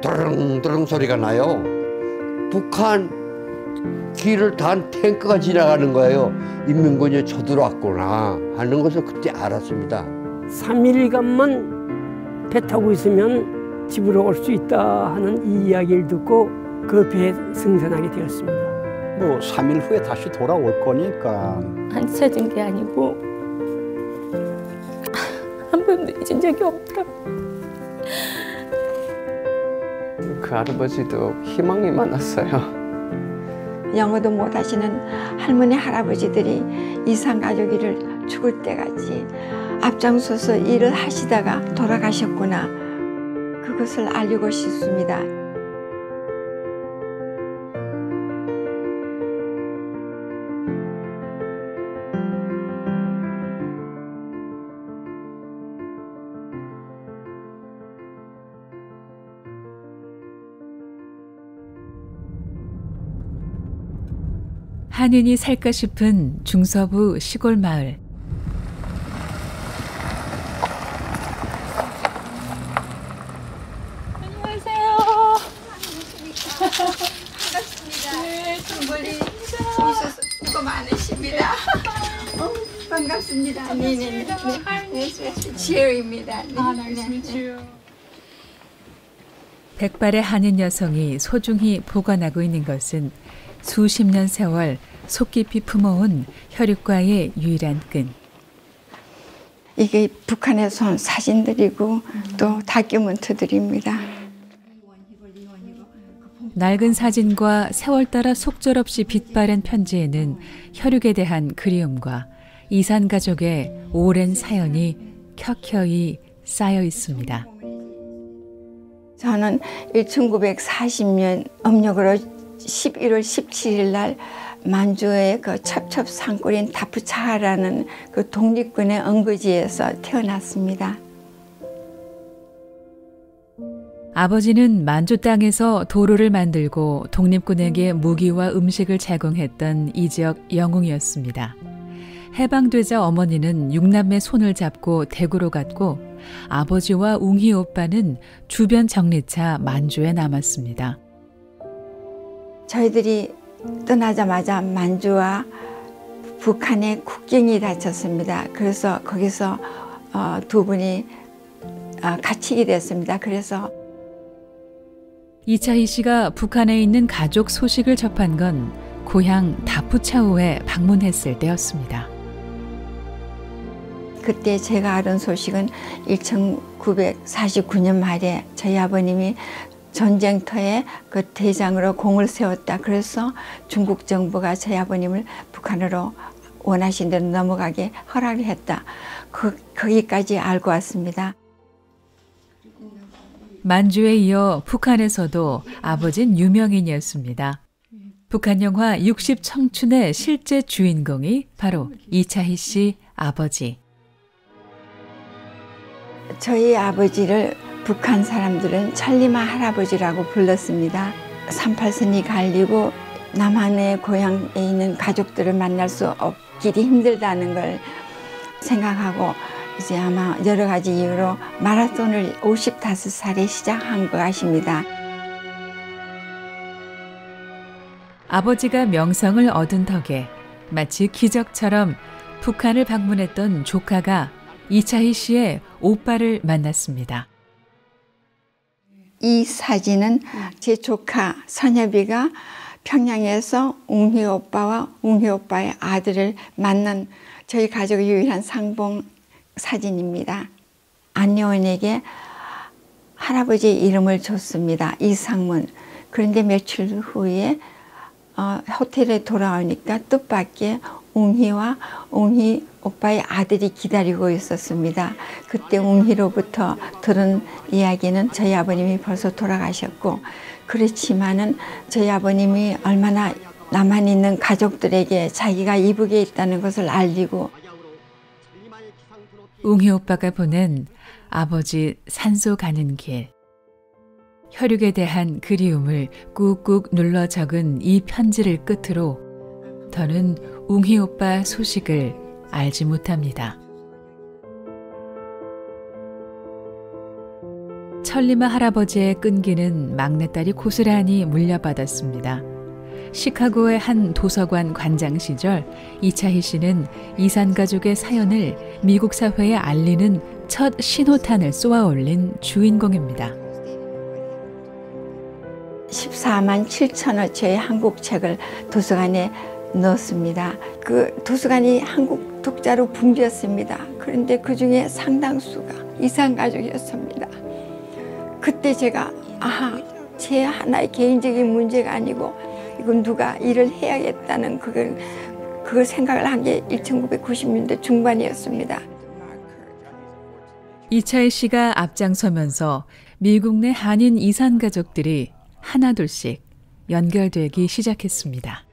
드릉드릉 소리가 나요. 북한 길을 단 탱크가 지나가는 거예요. 인민군이 쳐들어왔구나 하는 것을 그때 알았습니다. 3일간만 배 타고 있으면 집으로 올 수 있다 하는 이 이야기를 듣고 그 배에 승선하게 되었습니다. 뭐 3일 후에 다시 돌아올 거니까. 안 찾은 게 아니고 한 번도 잊은 적이 없다. 그 할아버지도 희망이 많았어요. 영어도 못하시는 할머니 할아버지들이 이산가족일을 죽을 때까지 앞장서서 일을 하시다가 돌아가셨구나. 그것을 알리고 싶습니다. 한인이 살까 싶은 중서부 시골 마을. 안녕하세요. 반갑습니다. 네, 멀리 오셔서 수고 많으십니다. 반갑습니다. 네네. 지혜입니다. 백발의 한인 여성이 소중히 보관하고 있는 것은 수십 년 세월 속 깊이 품어온 혈육과의 유일한 끈. 이게 북한에서 온 사진들이고 또 다큐멘터들입니다. 낡은 사진과 세월 따라 속절없이 빛바랜 편지에는 혈육에 대한 그리움과 이산 가족의 오랜 사연이 켜켜이 쌓여 있습니다. 저는 1940년 음력으로 11월 17일 날 만주의 그 첩첩 산골인 다푸차하라는 그 독립군의 은거지에서 태어났습니다. 아버지는 만주 땅에서 도로를 만들고 독립군에게 무기와 음식을 제공했던 이 지역 영웅이었습니다. 해방되자 어머니는 육남매 손을 잡고 대구로 갔고 아버지와 웅희 오빠는 주변 정리차 만주에 남았습니다. 저희들이 떠나자마자 만주와 북한의 국경이 닫혔습니다. 그래서 거기서 두 분이 갇히게 됐습니다. 그래서 이차희 씨가 북한에 있는 가족 소식을 접한 건 고향 다푸차오에 방문했을 때였습니다. 그때 제가 알은 소식은 1949년 말에 저희 아버님이 전쟁터에 그 대장으로 공을 세웠다. 그래서 중국 정부가 저희 아버님을 북한으로 원하신 대로 넘어가게 허락을 했다. 거기까지 알고 왔습니다. 만주에 이어 북한에서도 아버지는 유명인이었습니다. 북한 영화 60 청춘의 실제 주인공이 바로 이차희 씨 아버지. 저희 아버지를 북한 사람들은 천리마 할아버지라고 불렀습니다. 38선이 갈리고 남한의 고향에 있는 가족들을 만날 수 없기도 힘들다는 걸 생각하고 이제 아마 여러 가지 이유로 마라톤을 55살에 시작한 것 같습니다. 아버지가 명성을 얻은 덕에 마치 기적처럼 북한을 방문했던 조카가 이차희 씨의 오빠를 만났습니다. 이 사진은 제 조카 선엽이가 평양에서 웅희 오빠와 웅희 오빠의 아들을 만난 저희 가족의 유일한 상봉 사진입니다. 안여원에게 할아버지의 이름을 줬습니다. 이상문. 그런데 며칠 후에 호텔에 돌아오니까 뜻밖의 웅희와 웅희 오빠의 아들이 기다리고 있었습니다. 그때 웅희로부터 들은 이야기는 저희 아버님이 벌써 돌아가셨고, 그렇지만은 저희 아버님이 얼마나 남한 있는 가족들에게 자기가 이북에 있다는 것을 알리고, 웅희 오빠가 보낸 아버지 산소 가는 길. 혈육에 대한 그리움을 꾹꾹 눌러 적은 이 편지를 끝으로 더는 웅희 오빠 소식을 알지 못합니다. 천리마 할아버지의 끈기는 막내딸이 고스란히 물려받았습니다. 시카고의 한 도서관 관장 시절 이차희 씨는 이산 가족의 사연을 미국 사회에 알리는 첫 신호탄을 쏘아 올린 주인공입니다. 14만 7천어치의 한국 책을 도서관에 넣었습니다. 그 도서관이 한국 독자로 붐볐습니다. 그런데 그 중에 상당수가 이산 가족이었습니다. 그때 제가 제 하나의 개인적인 문제가 아니고 이건 누가 일을 해야겠다는 그걸 생각을 한 게 1990년대 중반이었습니다. 이차희 씨가 앞장서면서 미국 내 한인 이산 가족들이 하나둘씩 연결되기 시작했습니다.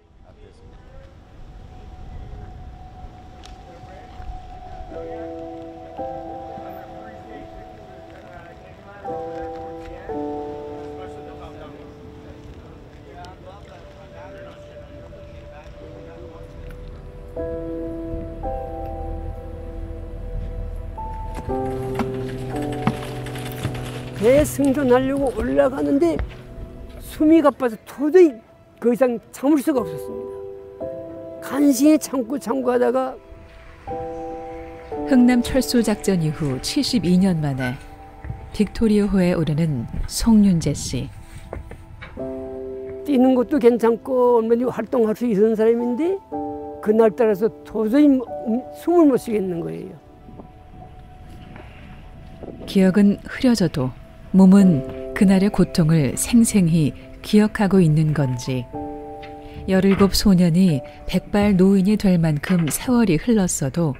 배 승선하려고 올라가는데 숨이 가빠서 도저히 그 이상 참을 수가 없었습니다. 간신히 참고 하다가 흥남 철수 작전 이후 72년 만에 빅토리아호에 오르는 송윤재 씨. 뛰는 것도 괜찮고 얼마든지 활동할 수 있는 사람인데 그날따라서 도저히 숨을 못 쉬겠는 거예요. 기억은 흐려져도 몸은 그날의 고통을 생생히 기억하고 있는 건지 17 소년이 백발 노인이 될 만큼 세월이 흘렀어도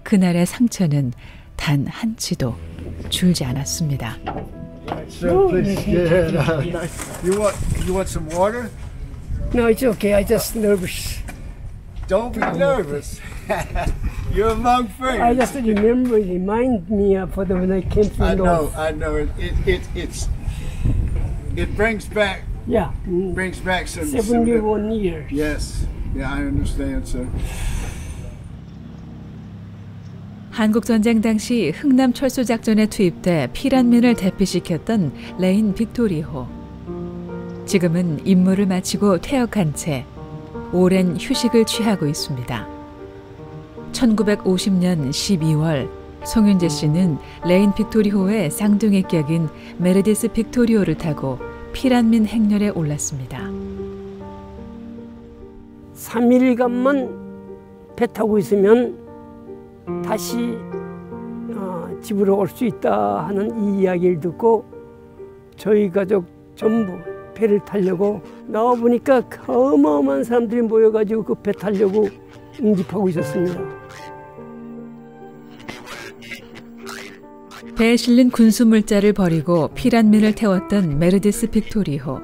그날의 상처는 단 한치도 줄지 않았습니다. So please, you want some water? No, it's okay. I just nervous. Don't be nervous. You're among friends. I just remind me of when I came from north. I know. It brings back. Yeah. Brings back some. 71 years. Yes. Yeah, I understand, sir. 한국전쟁 당시 흥남 철수작전에 투입돼 피란민을 대피시켰던 레인 빅토리호. 지금은 임무를 마치고 퇴역한 채 오랜 휴식을 취하고 있습니다. 1950년 12월 송윤재 씨는 레인 빅토리호의 쌍둥이 격인 메르디스 빅토리호를 타고 피란민 행렬에 올랐습니다. 3일간만 배 타고 있으면 다시 집으로 올 수 있다 하는 이 이야기를 듣고 저희 가족 전부 배를 타려고 나와보니까 어마어마한 사람들이 모여가지고 그 배 타려고 응집하고 있었습니다. 배에 실린 군수물자를 버리고 피란민을 태웠던 메르디스 빅토리호.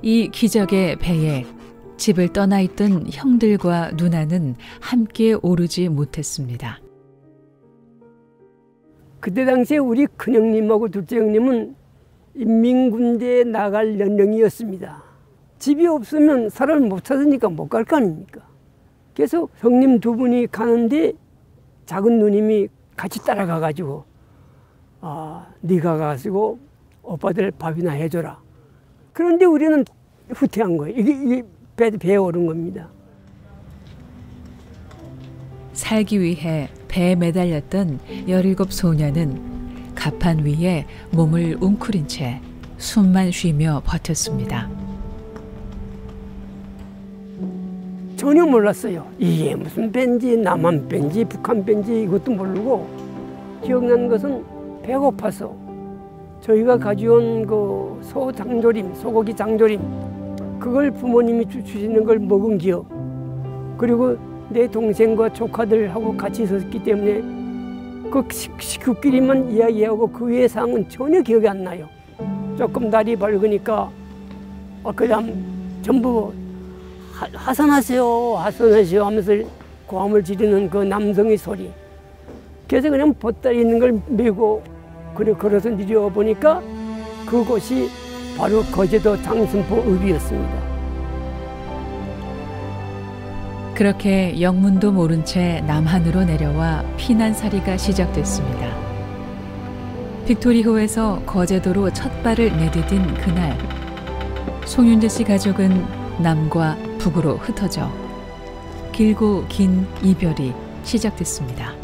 이 기적의 배에 집을 떠나 있던 형들과 누나는 함께 오르지 못했습니다. 그때 당시에 우리 큰형님하고 둘째 형님은 인민군대에 나갈 연령이었습니다. 집이 없으면 사람을 못 찾으니까 못 갈 거 아닙니까? 그래서 형님 두 분이 가는데 작은 누님이 같이 따라가가지고 네가 가지고 오빠들 밥이나 해줘라. 그런데 우리는 후퇴한 거예요. 이게 배에 오른 겁니다. 살기 위해 배에 매달렸던 17 소년은 갑판 위에 몸을 웅크린 채 숨만 쉬며 버텼습니다. 전혀 몰랐어요. 이게 무슨 배인지 남한 배인지 북한 배인지 이것도 모르고 기억나는 것은 배고파서 저희가 가져온 그 소장조림, 소고기 장조림 그걸 부모님이 주시는 걸 먹은 기억 그리고 내 동생과 조카들하고 같이 있었기 때문에 그 식구끼리만 이야기하고 그 외의 상황은 전혀 기억이 안 나요. 조금 날이 밝으니까 그다음 전부 하산하세요 하면서 고함을 지르는 그 남성의 소리. 그래서 그냥 보따리 있는 걸 메고 걸어서 내려와 보니까 그곳이 바로 거제도 장승포 읍이었습니다. 그렇게 영문도 모른 채 남한으로 내려와 피난살이가 시작됐습니다. 빅토리호에서 거제도로 첫 발을 내디딘 그날, 송윤재 씨 가족은 남과 북으로 흩어져 길고 긴 이별이 시작됐습니다.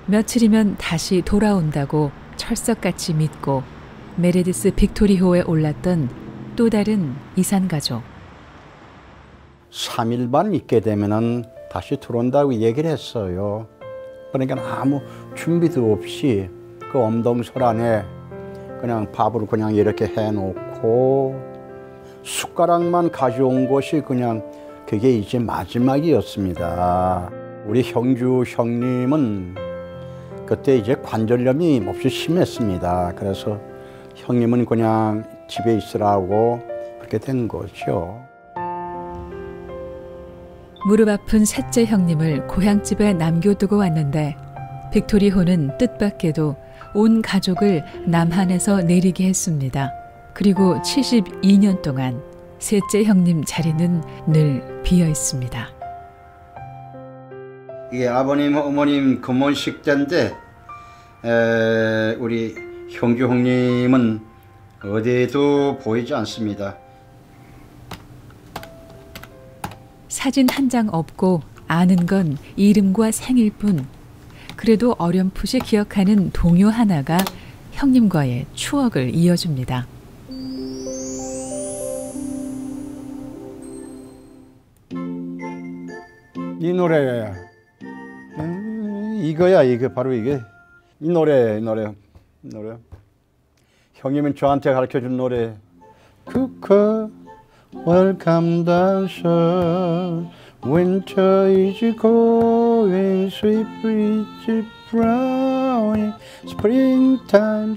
며칠이면 다시 돌아온다고 철석같이 믿고 메레디스 빅토리호에 올랐던 또 다른 이산 가족. 3일만 있게 되면은 다시 들어온다고 얘기를 했어요. 그러니까 아무 준비도 없이 그 엄동설 안에 그냥 밥을 그냥 이렇게 해놓고 숟가락만 가져온 것이 그냥 그게 이제 마지막이었습니다. 우리 형주 형님은 그때 이제 관절염이 몹시 심했습니다. 그래서 형님은 그냥 집에 있으라고 그렇게 된 거죠. 무릎 아픈 셋째 형님을 고향집에 남겨두고 왔는데 빅토리호는 뜻밖에도 온 가족을 남한에서 내리게 했습니다. 그리고 72년 동안 셋째 형님 자리는 늘 비어 있습니다. 이게 아버님, 어머님 금혼식 때인데 우리 형주 형님은 어디에도 보이지 않습니다. 사진 한 장 없고 아는 건 이름과 생일뿐. 그래도 어렴풋이 기억하는 동요 하나가 형님과의 추억을 이어줍니다. 이 노래 이거야. 이게 바로 이게 이 노래. 형님은 저한테 가르쳐준 노래. 쿠커 Welcome dancer, winter is going, sweet breeze blowing, springtime,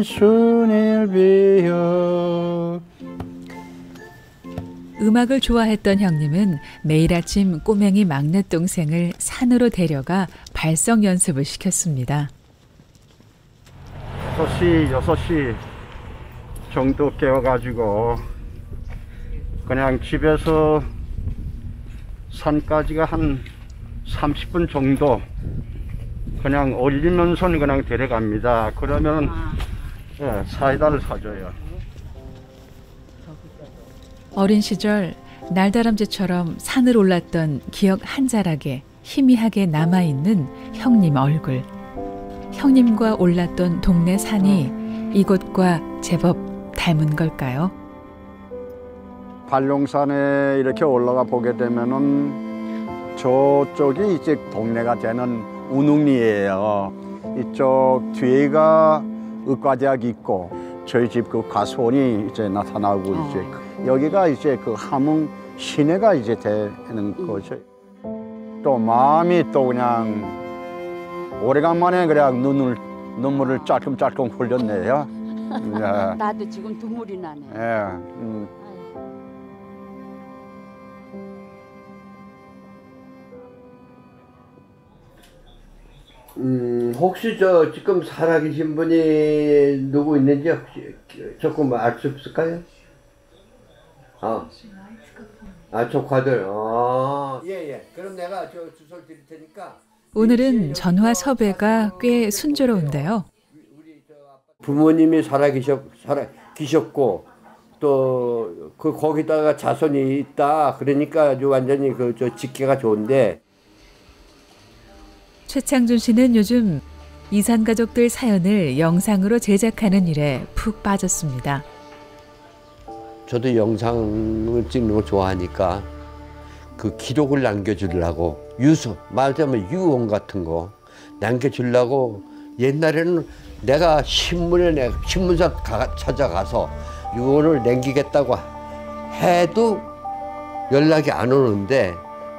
soon it'll be here. 음악을 좋아했던 형님은 매일 아침 꼬맹이 막내 동생을 산으로 데려가 발성 연습을 시켰습니다. 6시 정도 깨워가지고 그냥 집에서 산까지가 한 30분 정도 그냥 올리면서 그냥 데려갑니다. 그러면 사이다를 사줘요. 어린 시절 날다람쥐처럼 산을 올랐던 기억 한 자락에 희미하게 남아있는 형님 얼굴. 형님과 올랐던 동네 산이 이곳과 제법 닮은 걸까요? 발룡산에 이렇게 올라가 보게 되면은 저쪽이 이제 동네가 되는 운흥리예요. 이쪽 뒤에가 의과대학이 있고 저희 집 그 가수원이 이제 나타나고 이제 여기가 이제 그 함흥 시내가 이제 되는 거죠. 또 마음이 또 그냥 오래간만에 그냥 눈물을 짤끔짤끔 흘렸네요. 네. 나도 지금 눈물이 나네. 예. 혹시 저 지금 살아계신 분이 누구 있는지 혹시 조금 알 수 없을까요? 조카들. 예. 그럼 내가 저 주소를 드릴 테니까. 오늘은 전화 섭외가 꽤 순조로운데요. 부모님이 살아계셨고 또 그 거기다가 자손이 있다. 그러니까 아주 완전히 그 저 직계가 좋은데. 최창준 씨는 요즘 이산 가족들 사연을 영상으로 제작하는 일에 푹 빠졌습니다. 저도 영상을 찍는 거 좋아하니까 그 기록을 남겨주려고 말하자면 유언 같은 거 남겨주려고 옛날에는 내가 신문사 찾아가서 유언을 남기겠다고 해도 연락이 안 오는데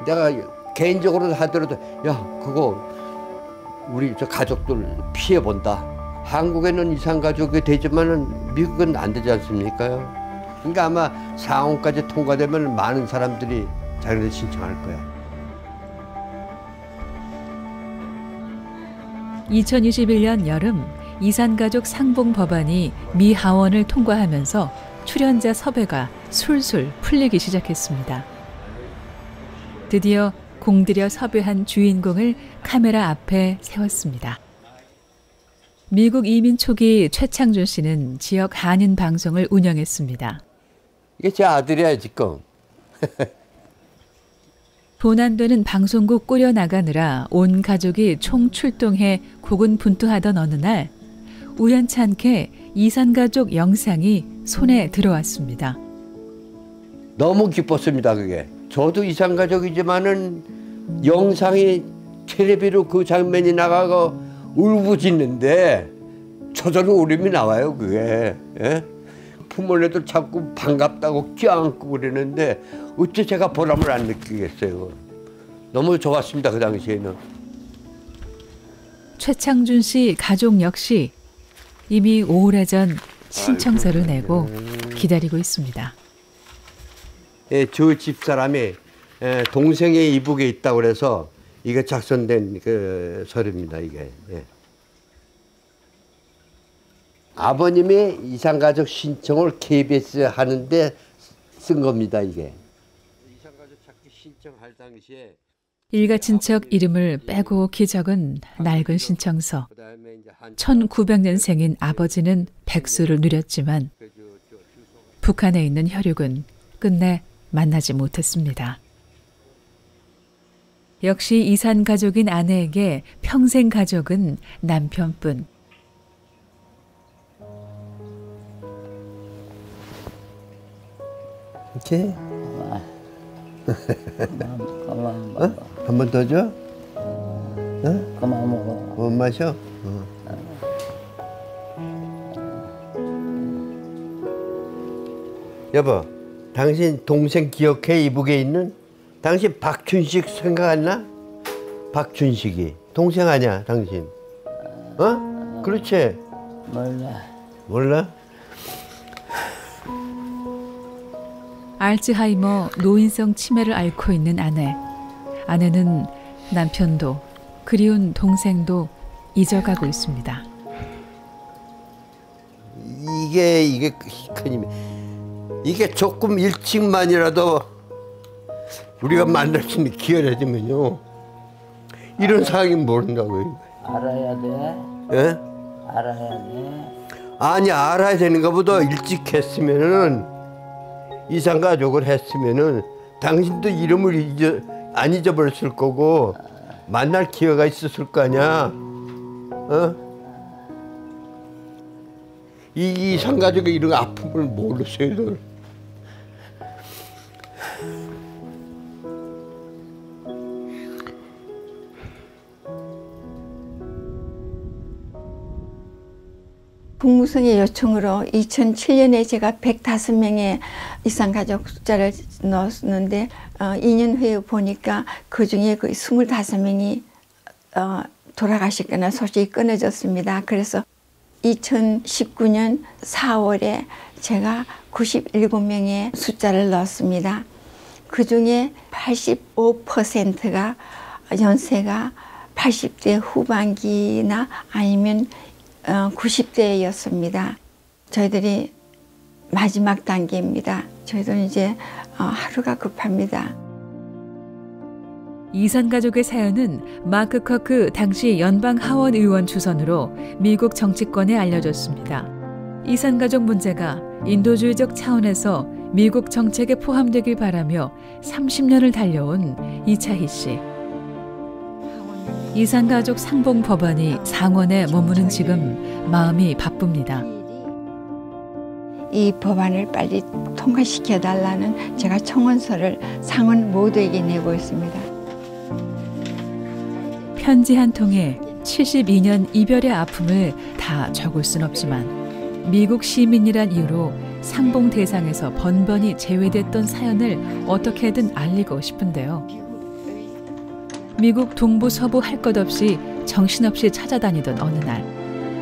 내가 개인적으로 하더라도 야 그거 우리 저 가족들 피해 본다. 한국에는 이산 가족이 되지만은 미국은 안 되지 않습니까요? 그러니까 아마 상원까지 통과되면 많은 사람들이 자기들 신청할 거야. 2021년 여름 이산 가족 상봉 법안이 미 하원을 통과하면서 출연자 섭외가 술술 풀리기 시작했습니다. 드디어 공들여 섭외한 주인공을 카메라 앞에 세웠습니다. 미국 이민 초기 최창준 씨는 지역 한인 방송을 운영했습니다. 이게 제 아들이야 지금. 돈 안 되는 방송국 꾸려나가느라 온 가족이 총출동해 고군분투하던 어느 날 우연치 않게 이산가족 영상이 손에 들어왔습니다. 너무 기뻤습니다 그게. 저도 이산가족이지만은 영상이 텔레비로 그 장면이 나가고 울부짖는데 저절로 울음이 나와요 그게. 예? 부모님들 자꾸 반갑다고 껴안고 그러는데 어째 제가 보람을 안 느끼겠어요. 너무 좋았습니다 그 당시에는. 최창준 씨 가족 역시 이미 오래전 신청서를 내고 기다리고 있습니다. 예, 저 집사람이 동생의 이북에 있다고 그래서 이게 작성된 그 서류입니다 이게. 예. 아버님이 이산가족 신청을 KBS 하는데 쓴 겁니다 이게. 이산가족 찾기 신청할 당시에 일가 친척 이름을 빼곡히 적은 낡은 신청서. 1900년생인 아버지는 백수를 누렸지만 북한에 있는 혈육은 끝내 만나지 못했습니다. 역시 이산 가족인 아내에게 평생 가족은 남편뿐. 오케이. 한 번 더 줘? 그만 먹어. 못 마셔? 여보, 당신 동생 기억해? 이북에 있는? 당신 박춘식 생각 안 나? 박춘식이 동생 아니야 당신? 어? 그렇지? 몰라. 몰라? 알츠하이머 노인성 치매를 앓고 있는 아내. 아내는 남편도 그리운 동생도 잊어가고 있습니다. 이게 큰힘이. 이게 조금 일찍만이라도 우리가 만날 수 있는 기회를 주면요. 이런 상황이 모른다고요. 알아야 돼. 예? 알아야 돼. 아니 알아야 되는 것보다 일찍 했으면은 이산가족을 했으면은 당신도 이름을 안 잊어버렸을 거고 만날 기회가 있었을 거 아니야. 어? 이 이산가족의 이런 아픔을 모르세요. 국무성의 요청으로 2007년에 제가 105명의 이산가족 숫자를 넣었는데 2년 후에 보니까 그중에 거의 25명이 돌아가시거나 소식이 끊어졌습니다. 그래서 2019년 4월에 제가 97명의 숫자를 넣었습니다. 그중에 85%가 연세가 80대 후반기나 아니면 90대였습니다. 저희들이 마지막 단계입니다. 저희들은 이제 하루가 급합니다. 이산가족의 사연은 마크 커크 당시 연방 하원 의원 주선으로 미국 정치권에 알려졌습니다. 이산가족 문제가 인도주의적 차원에서 미국 정책에 포함되길 바라며 30년을 달려온 이차희 씨. 이산가족 상봉법안이 상원에 머무는 지금 마음이 바쁩니다. 이 법안을 빨리 통과시켜달라는 제가 청원서를 상원 모두에게 내고 있습니다. 편지 한 통에 72년 이별의 아픔을 다 적을 순 없지만 미국 시민이란 이유로 상봉 대상에서 번번이 제외됐던 사연을 어떻게든 알리고 싶은데요. 미국 동부 서부 할 것 없이 정신없이 찾아다니던 어느 날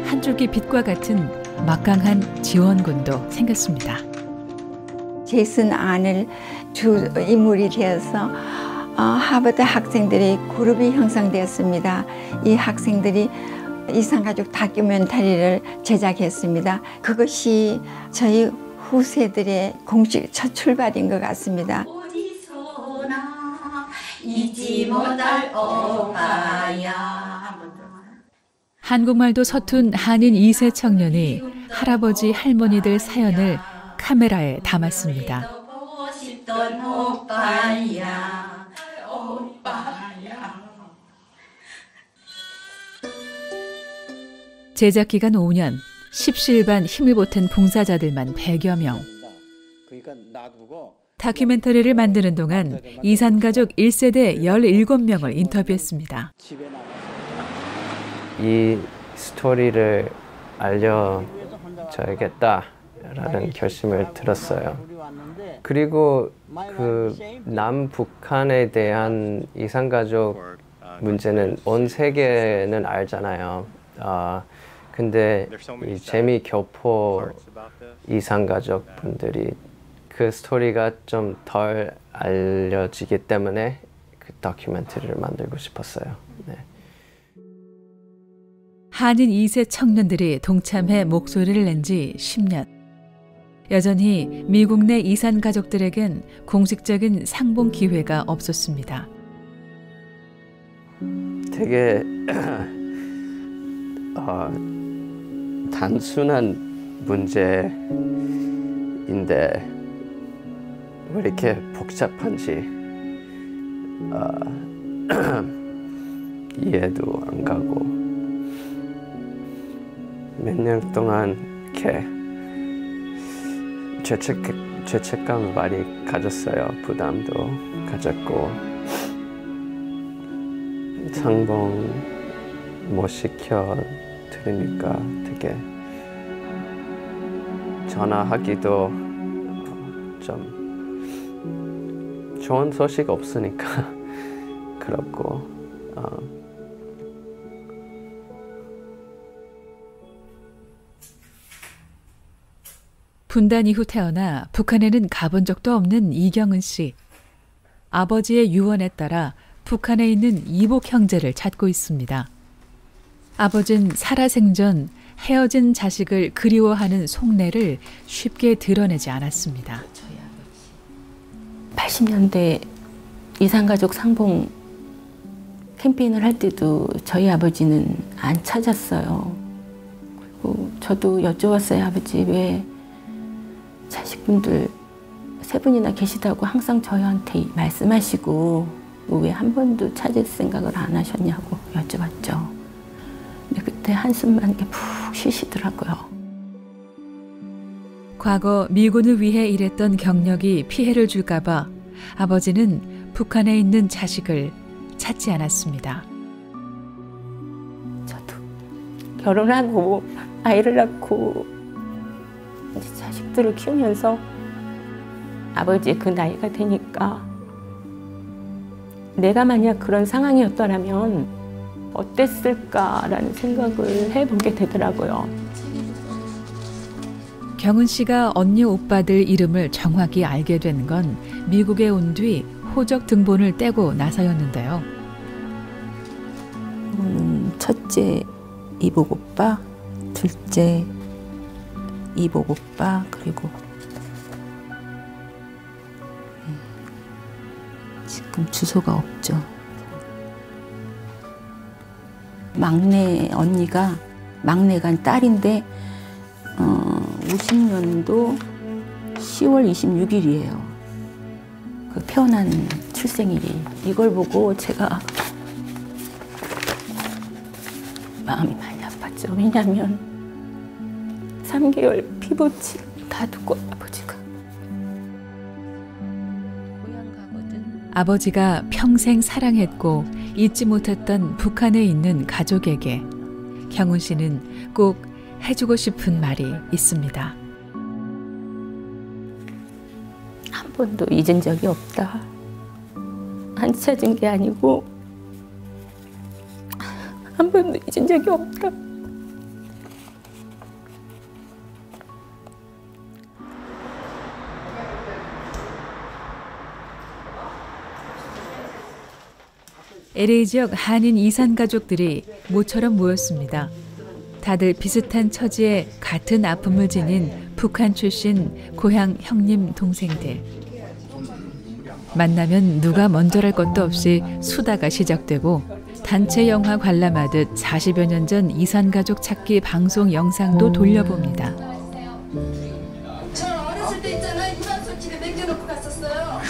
한 줄기 빛과 같은 막강한 지원군도 생겼습니다. 제이슨 안을 주 인물이 되어서 하버드 학생들의 그룹이 형성되었습니다. 이 학생들이 이산가족 다큐멘터리를 제작했습니다. 그것이 저희 후세들의 공식 첫 출발인 것 같습니다. 잊지 못할 오빠야. 한국말도 서툰 한인 2세 청년이 할아버지 할머니들 사연을 카메라에 담았습니다. 보고 싶던 오빠야. 제작 기간 5년, 십시일반 힘을 보탠 봉사자들만 100여 명. 그러니까 놔두고 다큐멘터리를 만드는 동안 이산가족 1세대 17명을 인터뷰했습니다. 집에 나가. 이 스토리를 알려줘야겠다라는 결심을 들었어요. 그리고 그 남북한에 대한 이산가족 문제는 온 세계는 알잖아요. 근데 이 재미교포 이산가족 분들이 그 스토리가 좀 덜 알려지기 때문에 그 다큐멘터리를 만들고 싶었어요. 네. 한인 2세 청년들이 동참해 목소리를 낸 지 10년. 여전히 미국 내 이산 가족들에겐 공식적인 상봉 기회가 없었습니다. 되게 단순한 문제인데 왜 이렇게 복잡한지 이해도 안 가고 몇 년 동안 이렇게 죄책감 많이 가졌어요. 부담도 가졌고 상봉 못 시켜 들으니까 되게 전화하기도 좀 좋은 소식 없으니까 그렇고 분단 이후 태어나 북한에는 가본 적도 없는 이경은 씨. 아버지의 유언에 따라 북한에 있는 이복 형제를 찾고 있습니다. 아버지는 살아생전 헤어진 자식을 그리워하는 속내를 쉽게 드러내지 않았습니다. 80년대 이산가족 상봉 캠페인을 할 때도 저희 아버지는 안 찾았어요. 그리고 저도 여쭤봤어요. 아버지 왜 자식분들 3분이나 계시다고 항상 저희한테 말씀하시고 왜 한 번도 찾을 생각을 안 하셨냐고 여쭤봤죠. 근데 그때 한숨만 이렇게 푹 쉬시더라고요. 과거 미군을 위해 일했던 경력이 피해를 줄까 봐 아버지는 북한에 있는 자식을 찾지 않았습니다. 저도 결혼하고 아이를 낳고 이제 자식들을 키우면서 아버지의 그 나이가 되니까 내가 만약 그런 상황이었더라면 어땠을까라는 생각을 해보게 되더라고요. 경은 씨가 언니 오빠들 이름을 정확히 알게 된 건 미국에 온 뒤 호적 등본을 떼고 나서였는데요. 첫째 이복 오빠, 둘째 이복 오빠, 그리고 지금 주소가 없죠. 막내 언니가 막내가 딸인데 50년도 10월 26일이에요. 그 태어난 출생일이. 이걸 보고 제가 마음이 많이 아팠죠. 왜냐하면 3개월 피부치 다 듣고 아버지가. 아버지가 평생 사랑했고 잊지 못했던 북한에 있는 가족에게 경훈 씨는 꼭 해주고 싶은 말이 있습니다. 한 번도 잊은 적이 없다. 안 찾은 게 아니고 한 번도 잊은 적이 없다. LA 지역 한인 이산 가족들이 모처럼 모였습니다. 다들 비슷한 처지에 같은 아픔을 지닌 북한 출신 고향 형님 동생들. 만나면 누가 먼저랄 것도 없이 수다가 시작되고 단체 영화 관람하듯 40여 년 전 이산가족 찾기 방송 영상도 돌려봅니다. 저 어렸을 때 있잖아. 이방석집에 맡겨놓고 갔었어요.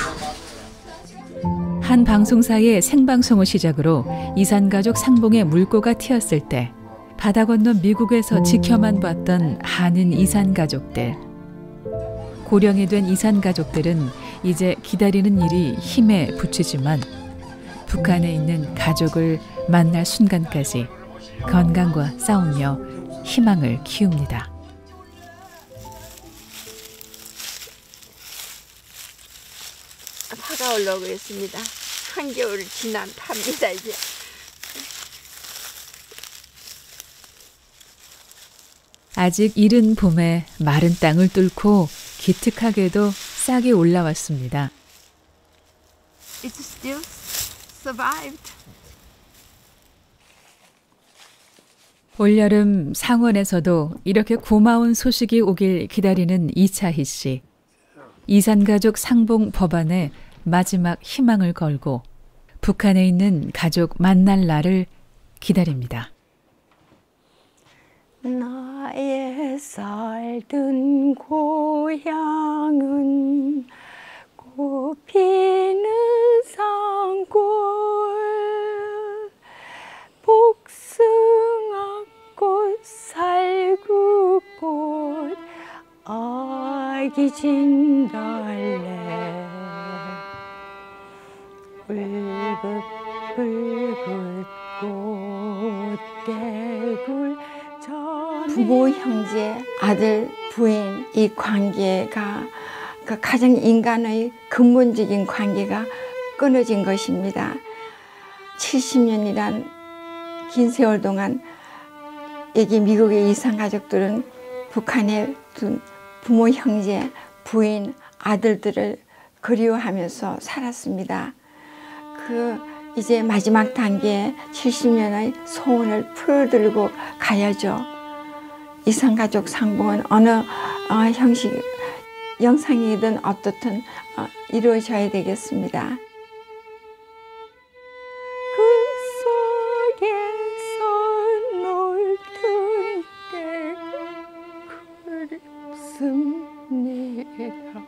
한 방송사의 생방송을 시작으로 이산가족 상봉에 물꼬가 튀었을 때 바다 건너 미국에서 지켜만 봤던 한인 이산가족들. 고령이 된 이산가족들은 이제 기다리는 일이 힘에 부치지만 북한에 있는 가족을 만날 순간까지 건강과 싸우며 희망을 키웁니다. 파가 올라오고 있습니다. 한겨울을 지난 파입니다 이제. 아직 이른 봄에 마른 땅을 뚫고 기특하게도 싹이 올라왔습니다. It still survived. 올여름 상원에서도 이렇게 고마운 소식이 오길 기다리는 이차희 씨. 이산가족 상봉 법안에 마지막 희망을 걸고 북한에 있는 가족 만날 날을 기다립니다. 나의 살던 고향은 꽃피는 산골 복숭아꽃 살구꽃 아기 진달래 붉은 꽃대굴 부모, 형제, 아들, 부인 이 관계가 가장 인간의 근본적인 관계가 끊어진 것입니다. 70년이란 긴 세월 동안 여기 미국의 이산가족들은 북한에 둔 부모, 형제, 부인, 아들들을 그리워하면서 살았습니다. 이제 마지막 단계에 70년의 소원을 풀어들고 가야죠. 이산가족 상봉은 어느 형식, 영상이든 어떻든 이루어져야 되겠습니다. 그 속에서 놀던 때 그립습니다.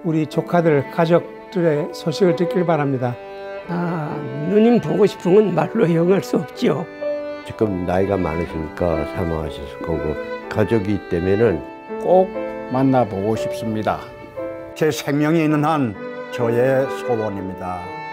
우리 조카들, 가족들의 소식을 듣길 바랍니다. 누님 보고 싶은 건 말로 형할 수 없죠. 지금 나이가 많으시니까 사망하셨을 거고 가족이 있다면은 꼭 만나보고 싶습니다. 제 생명이 있는 한 저의 소원입니다.